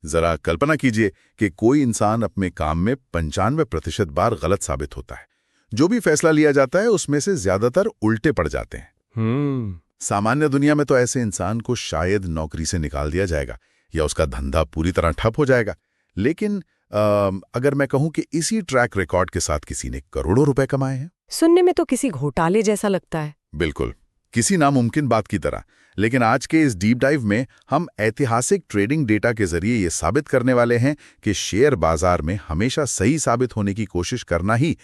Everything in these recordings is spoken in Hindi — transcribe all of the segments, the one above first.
जरा कल्पना कीजिए कि कोई इंसान अपने काम में 95% बार गलत साबित होता है। जो भी फैसला लिया जाता है उसमें से ज्यादातर उल्टे पड़ जाते हैं। सामान्य दुनिया में तो ऐसे इंसान को शायद नौकरी से निकाल दिया जाएगा या उसका धंधा पूरी तरह ठप हो जाएगा। लेकिन अगर मैं कहूं कि इसी ट्रैक रिकॉर्ड के साथ किसी ने करोड़ों रुपए कमाए हैं, सुनने में तो किसी घोटाले जैसा लगता है। बिल्कुल, किसी नामुमकिन बात की तरह। लेकिन आज के इस डीप डाइव में हम ऐतिहासिक ट्रेडिंग डेटा के जरिए ये साबित करने वाले हैं कि शेयर बाजार में हमेशा सही साबित होने की कोशिश करना ही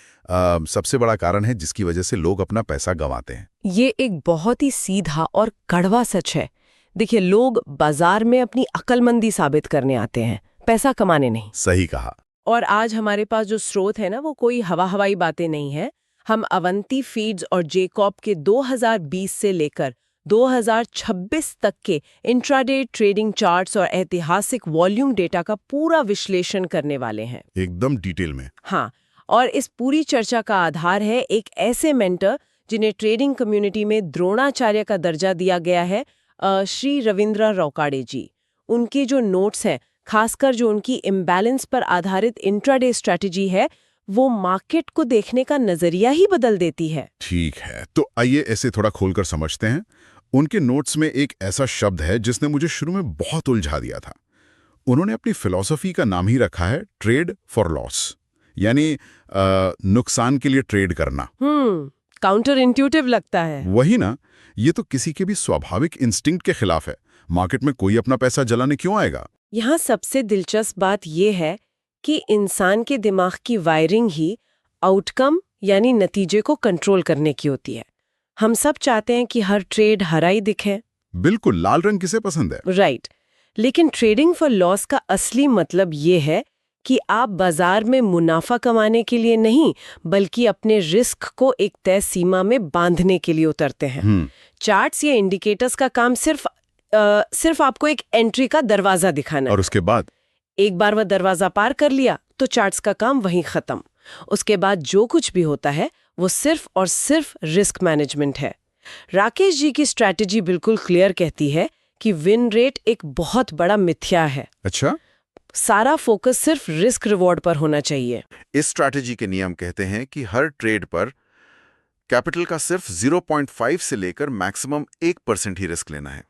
सबसे बड़ा कारण है जिसकी वजह से लोग अपना पैसा गंवाते हैं। ये एक बहुत ही सीधा और कड़वा सच है। देखिए, लोग बाजार में अपनी अक्लमंदी साबित करने आते हैं, पैसा कमाने नहीं। सही कहा। और आज हमारे पास जो स्रोत है ना, वो कोई हवाई बातें नहीं है। हम अवंती फीड्स और जेकॉब के 2020 से लेकर 2026 तक के इंट्राडे ट्रेडिंग चार्ट्स और ऐतिहासिक वॉल्यूम डेटा का पूरा विश्लेषण करने वाले हैं, एकदम डिटेल में। हाँ, और इस पूरी चर्चा का आधार है एक ऐसे मेंटर जिन्हें ट्रेडिंग कम्युनिटी में द्रोणाचार्य का दर्जा दिया गया है, श्री रविंद्र रौकाड़े जी। उनके जो नोट्स हैं, खासकर जो उनकी इम्बैलेंस पर आधारित इंट्राडे स्ट्रैटेजी है, वो मार्केट को देखने का नजरिया ही बदल देती है। ठीक है, तो आइए ऐसे थोड़ा खोलकर समझते हैं। उनके नोट्स में एक ऐसा शब्द है जिसने मुझे शुरू में बहुत उलझा दिया था। उन्होंने अपनी फिलॉसफी का नाम ही रखा है ट्रेड फॉर लॉस, यानी नुकसान के लिए ट्रेड करना। काउंटर इंट्यूटिव लगता है। वही ना, ये तो किसी के भी स्वाभाविक इंस्टिंक्ट के खिलाफ है। मार्केट में कोई अपना पैसा जलाने क्यों आएगा? यहाँ सबसे दिलचस्प बात यह है कि इंसान के दिमाग की वायरिंग ही आउटकम यानी नतीजे को कंट्रोल करने की होती है। हम सब चाहते हैं कि हर ट्रेड हरा ही दिखे। बिल्कुल, लाल रंग किसे पसंद है? राइट। लेकिन ट्रेडिंग फॉर लॉस का असली मतलब ये है कि आप बाजार में मुनाफा कमाने के लिए नहीं, बल्कि अपने रिस्क को एक तय सीमा में बांधने के लिए उतरते हैं। चार्ट्स या इंडिकेटर्स का काम सिर्फ आपको एक एंट्री का दरवाजा दिखाना है। और उसके बाद एक बार वह दरवाजा पार कर लिया तो चार्ट्स का काम वहीं खत्म। उसके बाद जो कुछ भी होता है वो सिर्फ और सिर्फ रिस्क मैनेजमेंट है। राकेश जी की स्ट्रैटेजी बिल्कुल क्लियर कहती है कि विन रेट एक बहुत बड़ा मिथ्या है। अच्छा, सारा फोकस सिर्फ रिस्क रिवॉर्ड पर होना चाहिए। इस स्ट्रैटेजी के नियम कहते हैं कि हर ट्रेड पर कैपिटल का सिर्फ 0.5 से लेकर मैक्सिमम 1% ही रिस्क लेना है।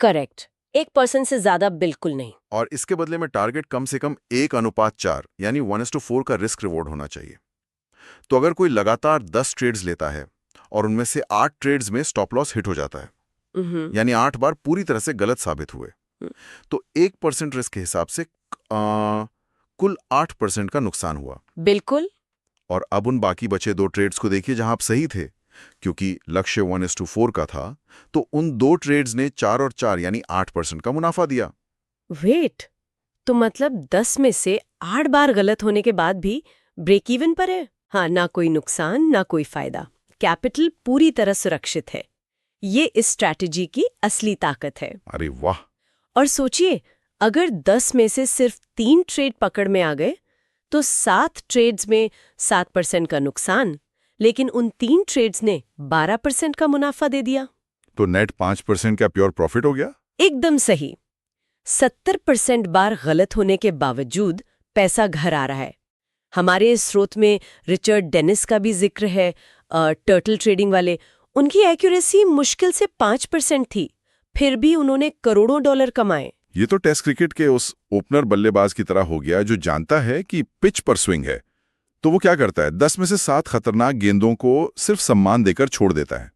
करेक्ट, 1% से ज्यादा बिल्कुल नहीं। और इसके बदले में टारगेट कम से कम 1:4 यानी 1:4 का रिस्क रिवॉर्ड होना चाहिए। तो अगर कोई लगातार 10 ट्रेड्स लेता है और उनमें से 8 ट्रेड्स में स्टॉप लॉस हिट हो जाता है, यानी 8 बार पूरी तरह से गलत साबित हुए, तो 1% रिस्क के हिसाब से कुल 8% का नुकसान हुआ। बिल्कुल। और अब उन बाकी बचे 2 ट्रेड्स को देखिए जहां आप सही थे, क्योंकि लक्ष्य 1:4 का था, तो उन 2 ट्रेड्स ने 4 और 4 यानी 8% का मुनाफा दिया। वेट, तो मतलब 10 में से 8 बार गलत होने के बाद भी ब्रेक इवन पर है। हाँ, ना कोई नुकसान ना कोई फायदा, कैपिटल पूरी तरह सुरक्षित है। ये इस स्ट्रैटेजी की असली ताकत है। अरे वाह! और सोचिए, अगर 10 में से सिर्फ 3 ट्रेड पकड़ में आ गए तो 7 ट्रेड्स में 7% का नुकसान, लेकिन उन 3 ट्रेड्स ने 12% का मुनाफा दे दिया। तो नेट 5% का प्योर प्रॉफिट हो गया। एकदम सही। 70% बार गलत होने के बावजूद पैसा घर आ रहा है। हमारे इस स्रोत में रिचर्ड डेनिस का भी जिक्र है, टर्टल ट्रेडिंग वाले। उनकी एक्यूरेसी मुश्किल से 5% थी, फिर भी उन्होंने करोड़ों डॉलर कमाए। ये तो टेस्ट क्रिकेट के उस ओपनर बल्लेबाज की तरह हो गया जो जानता है कि पिच पर स्विंग है, तो वो क्या करता है, 10 में से 7 खतरनाक गेंदों को सिर्फ सम्मान देकर छोड़ देता है।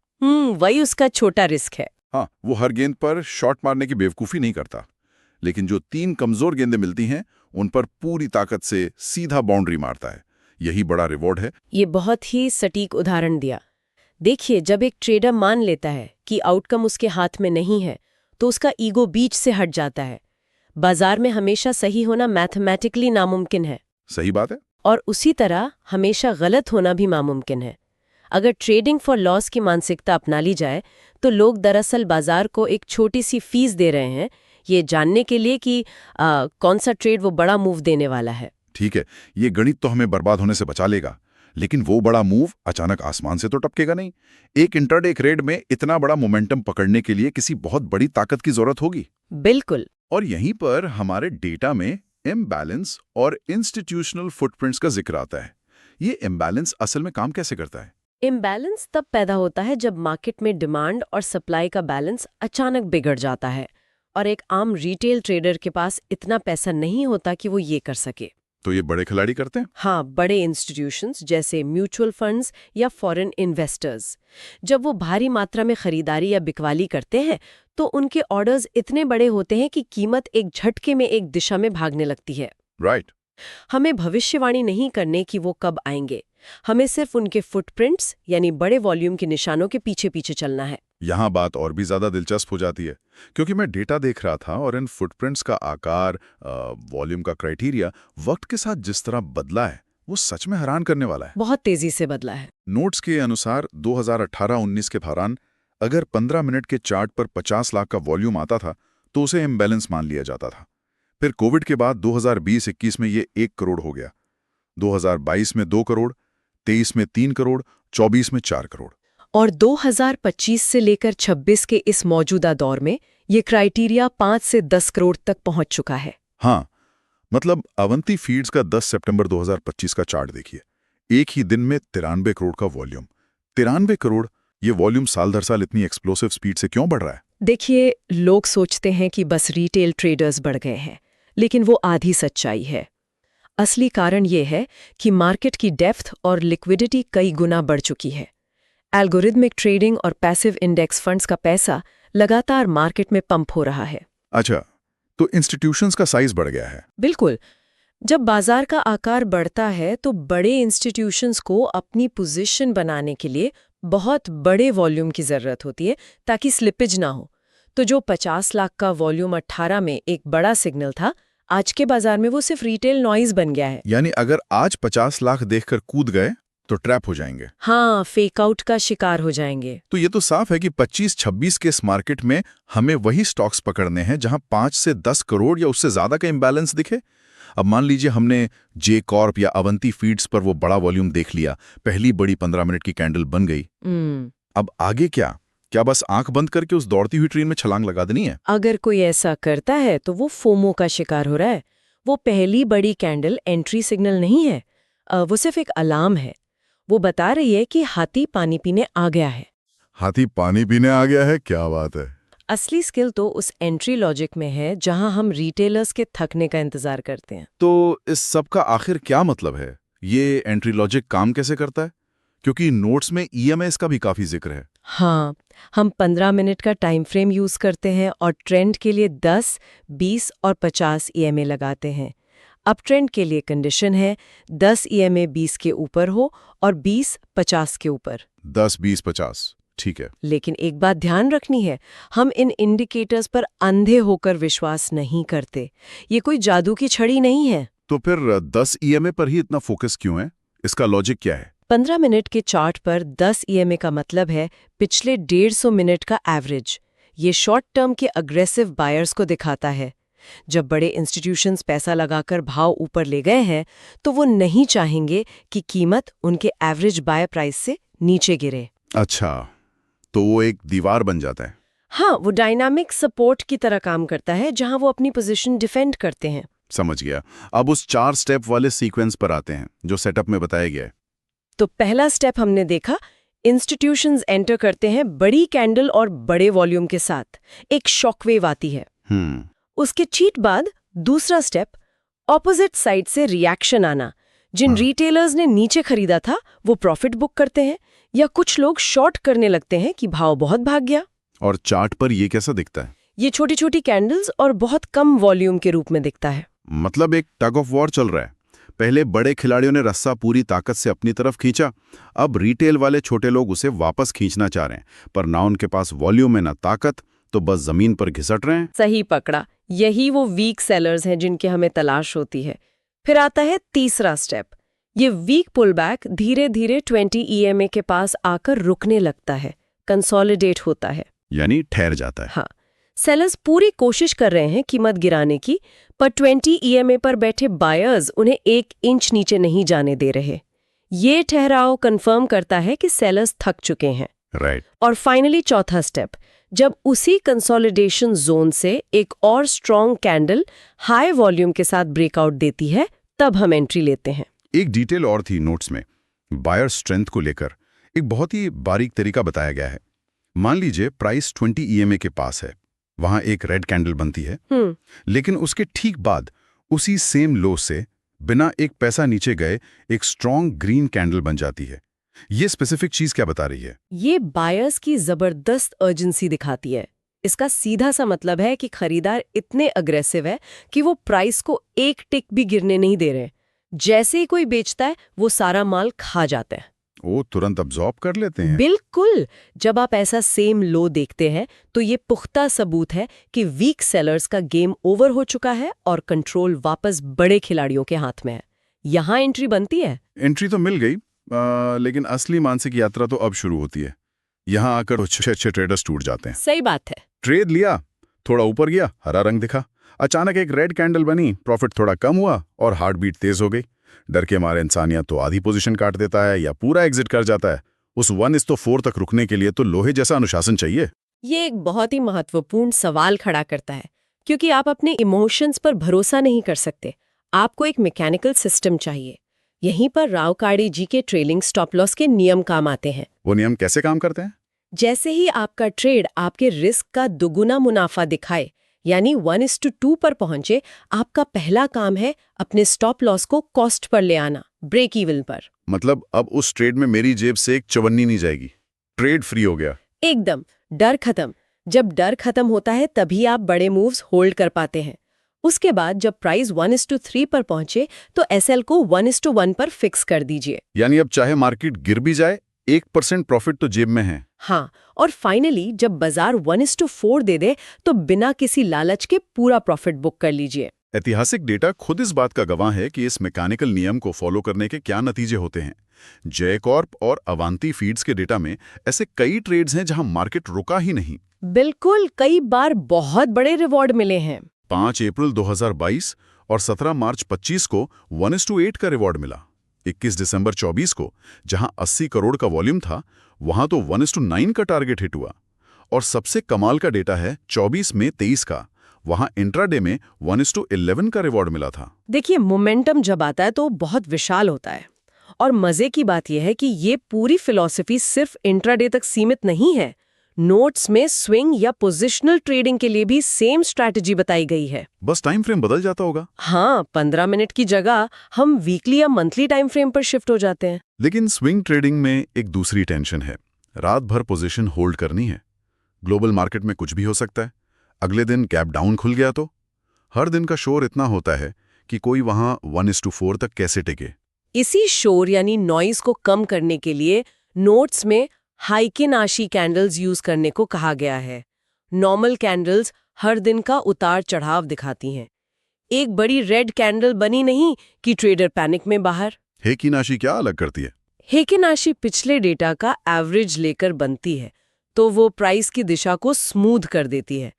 वही उसका छोटा रिस्क है। हाँ, वो हर गेंद पर शॉट मारने की बेवकूफ़ी नहीं करता, लेकिन जो 3 कमजोर गेंदें मिलती हैं उन पर पूरी ताकत से सीधा बाउंड्री मारता है। यही बड़ा रिवॉर्ड है। ये बहुत ही सटीक उदाहरण दिया। देखिए, जब एक ट्रेडर मान लेता है कि आउटकम उसके हाथ में नहीं है, तो उसका ईगो बीच से हट जाता है। बाजार में हमेशा सही होना मैथमेटिकली नामुमकिन है। सही बात है। और उसी तरह हमेशा गलत होना भी नामुमकिन है। अगर ट्रेडिंग फॉर लॉस की मानसिकता अपना ली जाए तो लोग दरअसल बाजार को एक छोटी सी फीस दे रहे हैं, ये जानने के लिए कि कौन सा ट्रेड वो बड़ा मूव देने वाला है। ठीक है, ये गणित तो हमें बर्बाद होने से बचा लेगा, लेकिन वो बड़ा मूव अचानक आसमान से तो टपकेगा नहीं। एक इंट्राडे ट्रेड में इतना बड़ा मोमेंटम पकड़ने के लिए किसी बहुत बड़ी ताकत की जरूरत होगी। बिल्कुल। और यहीं पर हमारे डेटा में इम्बैलेंस और इंस्टीट्यूशनल फुटप्रिंट्स का जिक्र आता है। ये इम्बैलेंस असल में काम कैसे करता है? इम्बैलेंस तब पैदा होता है जब मार्केट में डिमांड और सप्लाई का बैलेंस अचानक बिगड़ जाता है और एक आम रिटेल ट्रेडर के पास इतना पैसा नहीं होता कि वो ये कर सके। तो ये बड़े खिलाड़ी करते हैं? हाँ, बड़े इंस्टीट्यूशंस जैसे म्यूचुअल फंड्स या फॉरेन इन्वेस्टर्स जब वो भारी मात्रा में खरीदारी या बिकवाली करते हैं तो उनके ऑर्डर्स इतने बड़े होते हैं कि कीमत एक झटके में एक दिशा में भागने लगती है। राइट। हमें भविष्यवाणी नहीं करने कि वो कब आएंगे, हमें सिर्फ उनके फुटप्रिंट्स यानी बड़े वॉल्यूम के निशानों के पीछे पीछे चलना है। यहाँ बात और भी ज्यादा दिलचस्प हो जाती है, क्योंकि मैं डेटा देख रहा था और इन फुटप्रिंट्स का आकार, वॉल्यूम का क्राइटेरिया वक्त के साथ जिस तरह बदला है वो सच में हैरान करने वाला है। बहुत तेजी से बदला है। नोट्स के अनुसार 2018-19 के दौरान अगर 15 मिनट के चार्ट पर 50 लाख का वॉल्यूम आता था तो उसे इम्बैलेंस मान लिया जाता था। फिर कोविड के बाद 2020-21 में ये 1 करोड़ हो गया, 2022 में 2 करोड़, 23 में 3 करोड़, 24 में 4 करोड़। और 2025 से लेकर 26 के इस मौजूदा दौर में ये क्राइटेरिया 5 से 10 करोड़ तक पहुंच चुका है। हाँ, मतलब अवंती फीड्स का 10 सितंबर 2025 का चार्ट देखिए, एक ही दिन में 93 करोड़ का वॉल्यूम। 93 करोड़, ये वॉल्यूम साल दर साल इतनी एक्सप्लोसिव स्पीड से क्यों बढ़ रहा है? देखिए, लोग सोचते हैं कि बस रिटेल ट्रेडर्स बढ़ गए हैं, लेकिन वो आधी सच्चाई है। असली कारण ये है कि मार्केट की डेप्थ और लिक्विडिटी कई गुना बढ़ चुकी है। एल्गोरिदमिक ट्रेडिंग और पैसिव इंडेक्स फंड्स का पैसा लगातार मार्केट में पंप हो रहा है। अच्छा, तो इंस्टीट्यूशंस का साइज बढ़ गया है? बिल्कुल। जब बाजार का आकार बढ़ता है तो बड़े इंस्टीट्यूशंस को अपनी पोजीशन बनाने के लिए बहुत बड़े वॉल्यूम की जरूरत होती है ताकि स्लिपेज ना हो। तो जो 50 लाख का वॉल्यूम 18 में एक बड़ा सिग्नल था, आज के बाजार में वो सिर्फ रिटेल नॉइज बन गया है। यानी अगर आज 50 लाख देखकर कूद गए तो ट्रैप हो जाएंगे। हाँ, फेक आउट का शिकार हो जाएंगे। तो ये तो साफ है कि 25-26 के इस मार्केट में हमें वही स्टॉक्स पकड़ने हैं जहां 5 से 10 करोड़ या उससे ज्यादा का इम्बैलेंस दिखे। अब मान लीजिए हमने जे कॉर्प या अवंती फीड्स पर वो बड़ा वॉल्यूम देख लिया, पहली बड़ी 15 मिनट की कैंडल बन गई। अब आगे क्या? क्या बस आंख बंद करके उस दौड़ती हुई ट्रेन में छलांग लगा देनी है? अगर कोई ऐसा करता है तो वो फोमो का शिकार हो रहा है। वो पहली बड़ी कैंडल एंट्री सिग्नल नहीं है, वो सिर्फ एक अलार्म है। वो बता रही है कि हाथी पानी पीने आ गया है। हाथी पानी पीने आ गया है? क्या बात है। असली स्किल तो उस एंट्री लॉजिक में है जहां हम रिटेलर्स के थकने का इंतजार करते हैं। तो इस सब का आखिर क्या मतलब है? ये एंट्री लॉजिक काम कैसे करता है? क्योंकि नोट्स में ईएमएस का भी काफी जिक्र है। हाँ, हम 15 मिनट का टाइम फ्रेम यूज करते हैं और ट्रेंड के लिए 10, 20 और 50 ईएमए लगाते हैं। अब ट्रेंड के लिए कंडीशन है 10 ईएमए 20 के ऊपर हो और 20 50 के ऊपर। 10, 20, 50, ठीक है। लेकिन एक बात ध्यान रखनी है, हम इन इंडिकेटर्स पर अंधे होकर विश्वास नहीं करते। ये कोई जादू की छड़ी नहीं है। तो फिर 10 ईएमए पर ही इतना फोकस क्यों है? इसका लॉजिक क्या है? 15 मिनट के चार्ट पर 10 ईएमए का मतलब है पिछले 150 मिनट का एवरेज। ये शॉर्ट टर्म के अग्रेसिव बायर्स को दिखाता है। जब बड़े इंस्टीट्यूशंस पैसा लगाकर भाव ऊपर ले गए हैं तो वो नहीं चाहेंगे कि कीमत उनके एवरेज बाय प्राइस से नीचे गिरे। अच्छा, तो वो एक दीवार बन जाता है। हाँ, वो डायनामिक सपोर्ट की तरह काम करता है जहां वो अपनी पोजीशन डिफेंड करते हैं। समझ गया। अब उस 4 स्टेप वाले सीक्वेंस पर आते हैं जो सेटअप में बताया गया है। तो पहला स्टेप हमने देखा, इंस्टीट्यूशंस एंटर करते हैं बड़ी कैंडल और बड़े वॉल्यूम के साथ। एक शॉकवेव आती है। उसके ठीक बाद दूसरा स्टेप, ऑपोजिट साइड से रिएक्शन आना। जिन रिटेलर्स ने नीचे खरीदा था वो प्रॉफिट बुक करते हैं या कुछ लोग शॉर्ट करने लगते हैं कि भाव बहुत भाग गया। और चार्ट पर ये कैसा दिखता है? ये छोटी छोटी कैंडल्स और बहुत कम वॉल्यूम के रूप में दिखता है। मतलब एक टग ऑफ वॉर चल रहा है। पहले बड़े खिलाड़ियों ने रस्सा पूरी ताकत से अपनी तरफ खींचा, अब रिटेल वाले छोटे लोग उसे वापस खींचना चाह रहे हैं, पर ना उनके पास वॉल्यूम है ना ताकत, तो बस जमीन पर घिसट रहे हैं। सही पकड़ा, यही वो वीक सेलर्स हैं जिनकी हमें तलाश होती है। फिर आता है तीसरा स्टेप। ये वीक पुलबैक धीरे धीरे 20 ईएमए के पास आकर रुकने लगता है, कंसोलिडेट होता है, यानी ठहर जाता है। हाँ, सेलर्स पूरी कोशिश कर रहे हैं कीमत गिराने की, पर 20 ईएमए पर बैठे बायर्स उन्हें 1 इंच नीचे नहीं जाने दे रहे। ये ठहराव कंफर्म करता है कि सेलर्स थक चुके हैं। राइट। और फाइनली चौथा स्टेप, जब उसी कंसोलिडेशन जोन से एक और स्ट्रॉन्ग कैंडल हाई वॉल्यूम के साथ ब्रेकआउट देती है, तब हम एंट्री लेते हैं। एक डिटेल और थी नोट्स में, बायर स्ट्रेंथ को लेकर एक बहुत ही बारीक तरीका बताया गया है। मान लीजिए प्राइस 20 EMA के पास है, वहां एक रेड कैंडल बनती है, लेकिन उसके ठीक बाद उसी सेम लो से बिना एक पैसा नीचे गए एक स्ट्रॉन्ग ग्रीन कैंडल बन जाती है। ये स्पेसिफिक चीज क्या बता रही है? ये बायर्स की जबरदस्त अर्जेंसी दिखाती है। इसका सीधा सा मतलब है कि खरीदार इतने अग्रेसिव है कि वो प्राइस को एक टिक भी गिरने नहीं दे रहे। जैसे ही कोई बेचता है वो सारा माल खा जाता है। वो तुरंत अब्जॉर्ब कर लेते हैं। बिल्कुल। जब आप ऐसा सेम लो देखते हैं तो ये पुख्ता सबूत है कि वीक सेलर्स का गेम ओवर हो चुका है और कंट्रोल वापस बड़े खिलाड़ियों के हाथ में है। यहाँ एंट्री बनती है। एंट्री तो मिल गई, लेकिन असली मानसिक यात्रा तो अब शुरू होती है। यहाँ आकर अच्छे ट्रेडर्स टूट जाते हैं। सही बात है। ट्रेड लिया, थोड़ा ऊपर गया, हरा रंग दिखा, अचानक एक रेड कैंडल बनी, प्रॉफिट थोड़ा कम हुआ और हार्ट बीट तेज हो गई। डर के मारे इंसान या तो आधी पोजीशन काट देता है या पूरा एग्जिट कर जाता है। उस 1:4 तक रुकने के लिए तो लोहे जैसा अनुशासन चाहिए। ये एक बहुत ही महत्वपूर्ण सवाल खड़ा करता है, क्योंकि आप अपने इमोशंस पर भरोसा नहीं कर सकते। आपको एक मैकेनिकल सिस्टम चाहिए। यहीं पर रावकाड़े जी के ट्रेलिंग स्टॉप लॉस के नियम काम आते हैं। वो नियम कैसे काम करते हैं? जैसे ही आपका ट्रेड आपके रिस्क का दुगुना मुनाफा दिखाए, यानी 1:2 पर पहुंचे, आपका पहला काम है अपने स्टॉप लॉस को कॉस्ट पर ले आना, ब्रेक इवन पर। मतलब अब उस ट्रेड में मेरी जेब से एक चवन्नी नहीं जाएगी, ट्रेड फ्री हो गया। एकदम, डर खत्म। जब डर खत्म होता है तभी आप बड़े मूव्स होल्ड कर पाते हैं। उसके बाद जब प्राइस 1:3 पर पहुंचे तो एसएल को 1:1 पर फिक्स कर दीजिए। यानी अब चाहे मार्केट गिर भी जाए, 1% प्रॉफिट तो जेब में है। हाँ, और फाइनली जब बाजार 1:4 दे दे तो बिना किसी लालच के पूरा प्रॉफिट बुक कर लीजिए। ऐतिहासिक डेटा खुद इस बात का गवाह है कि इस मैकेनिकल नियम को फॉलो करने के क्या नतीजे होते हैं। जयकॉर्प और अवांती फीड्स के डेटा में ऐसे कई ट्रेड्स हैं जहां मार्केट रुका ही नहीं। बिल्कुल, कई बार बहुत बड़े रिवॉर्ड मिले हैं। 5 अप्रैल 2022 और 17 मार्च 25 को 1:8 का रिवॉर्ड मिला। 21 दिसंबर 24 को जहां 80 करोड़ का वॉल्यूम था, वहां तो 1:9 का टारगेट हिट हुआ। और सबसे कमाल का डेटा है 24 मई 23 का, वहां इंट्राडे में 1:11 का रिवॉर्ड मिला था। देखिए, मोमेंटम जब आता है तो बहुत विशाल होता है। और मजे की बात यह है कि ये पूरी फिलॉसफी सिर्फ इंट्राडे तक सीमित नहीं है। नोट्स में स्विंग या पोजिशनल ट्रेडिंग के लिए भी सेम स्ट्रैटेजी बताई गई है। बस टाइम फ्रेम बदल जाता होगा। हाँ, 15 मिनट की जगह हम वीकली या मंथली टाइम फ्रेम पर शिफ्ट हो जाते हैं। लेकिन स्विंग ट्रेडिंग में एक दूसरी टेंशन है। रात भर पोजीशन होल्ड करनी है। ग्लोबल मार्केट में कुछ भी हो सकता है। अगले दिन गैप डाउन खुल गया तो हर दिन का शोर इतना होता है कि कोई वहां 1:4 तक कैसे टिके। इसी शोर यानी नॉइज को कम करने के लिए नोट्स में हाइकिनाशी कैंडल्स यूज करने को कहा गया है। नॉर्मल कैंडल्स हर दिन का उतार चढ़ाव दिखाती हैं। एक बड़ी रेड कैंडल बनी नहीं कि ट्रेडर पैनिक में बाहर। हेकिनाशी क्या अलग करती है? हेकिनाशी पिछले डेटा का एवरेज लेकर बनती है, तो वो प्राइस की दिशा को स्मूथ कर देती है।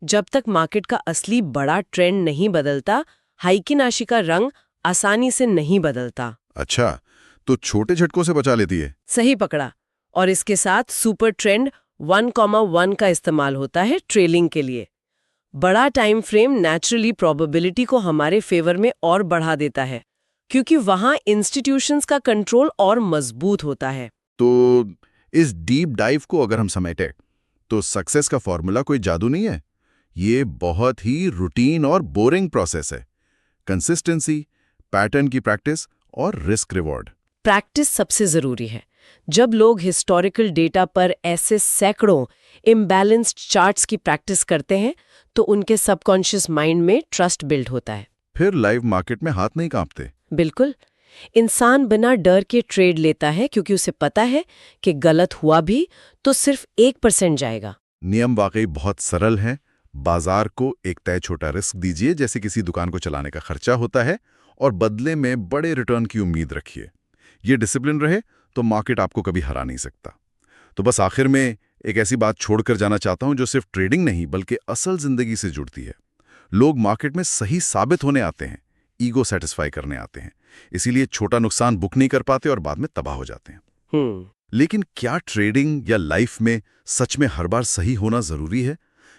जब तक मार्केट का असली बड़ा ट्रेंड नहीं बदलता, हाइकिनाशी का रंग आसानी से नहीं बदलता। अच्छा, तो छोटे झटकों से बचा लेती है। सही पकड़ा। और इसके साथ सुपर ट्रेंड 1,1 का इस्तेमाल होता है ट्रेलिंग के लिए। बड़ा टाइम फ्रेम नेचुरली प्रोबेबिलिटी को हमारे फेवर में और बढ़ा देता है, क्योंकि वहां इंस्टीट्यूशंस का कंट्रोल और मजबूत होता है। तो इस डीप डाइव को अगर हम समेटे तो सक्सेस का फॉर्मूला कोई जादू नहीं है। ये बहुत ही रूटीन और बोरिंग प्रोसेस है। कंसिस्टेंसी, पैटर्न की प्रैक्टिस और रिस्क रिवॉर्ड। प्रैक्टिस सबसे जरूरी है। जब लोग हिस्टोरिकल डेटा पर ऐसे सैकड़ों इम्बैलेंस्ड चार्ट्स की प्रैक्टिस करते हैं तो उनके सबकॉन्शियस माइंड में ट्रस्ट बिल्ड होता है। फिर लाइव मार्केट में हाथ नहीं कांपते। बिल्कुल। इंसान बिना डर के ट्रेड लेता है क्योंकि उसे पता है कि गलत हुआ भी तो सिर्फ 1% जाएगा। नियम वाकई बहुत सरल है। बाजार को एक तय छोटा रिस्क दीजिए, जैसे किसी दुकान को चलाने का खर्चा होता है, और बदले में बड़े रिटर्न की उम्मीद रखिए। ये डिसिप्लिन रहे तो मार्केट आपको कभी हरा नहीं सकता। तो बस आखिर में एक ऐसी बात छोड़कर जाना चाहता हूं जो सिर्फ ट्रेडिंग नहीं बल्कि असल जिंदगी से जुड़ती है। लोग मार्केट में सही साबित होने आते हैं, ईगो सेटिस्फाई करने आते हैं, इसीलिए छोटा नुकसान बुक नहीं कर पाते और बाद में तबाह हो जाते हैं। लेकिन क्या ट्रेडिंग या लाइफ में सच में हर बार सही होना जरूरी है,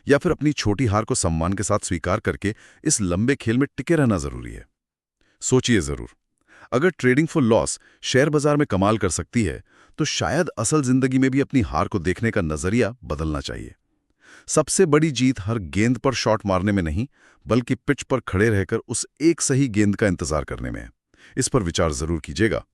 या फिर अपनी छोटी हार को सम्मान के साथ स्वीकार करके इस लंबे खेल में टिके रहना जरूरी है? सोचिए जरूर। अगर ट्रेडिंग फॉर लॉस शेयर बाजार में कमाल कर सकती है, तो शायद असल जिंदगी में भी अपनी हार को देखने का नजरिया बदलना चाहिए। सबसे बड़ी जीत हर गेंद पर शॉट मारने में नहीं, बल्कि पिच पर खड़े रहकर उस एक सही गेंद का इंतजार करने में है। इस पर विचार जरूर कीजिएगा।